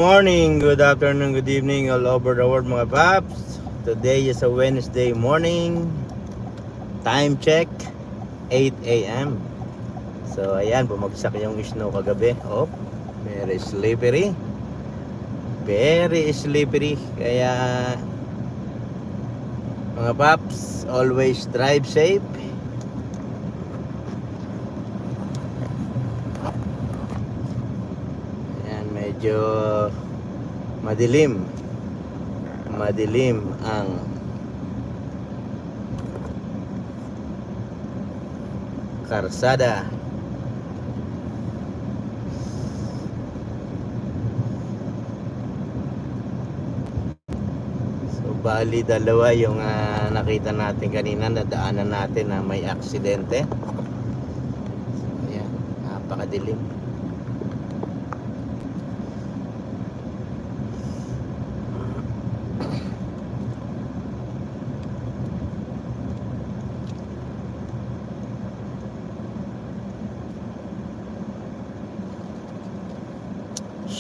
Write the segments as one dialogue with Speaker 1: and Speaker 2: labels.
Speaker 1: Morning, good afternoon, good evening all over the world mga paps. Today is a Wednesday morning. Time check 8 a.m. So ayan, bumagsak yung snow kagabi. Oh, very slippery. Very slippery. Kaya mga paps, always drive safe. Ayan, medyo madilim. Madilim ang karsada. So bali dalawa yung nakita natin kanina, nadaanan natin na may aksidente. So ayan, napakadilim.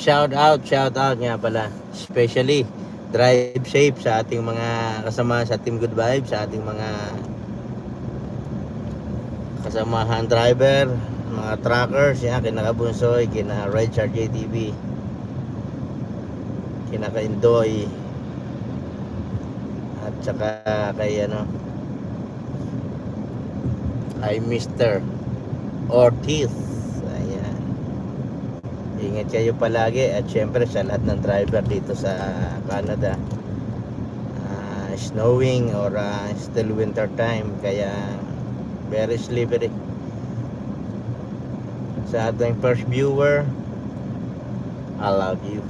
Speaker 1: Shout out nga pala. Especially drive safe sa ating mga kasama sa Team Good Vibes, sa ating mga kasamahan driver, mga truckers, yan, kina Kabunsoy, kina Richard JTV, kina Kaindoy, at saka kay kay Mr. Ortiz. Ayan. Ingat kayo palagi at syempre sa lahat ng driver dito sa Canada. Snowing or still winter time, kaya very slippery. Sa ating first viewer, I love you.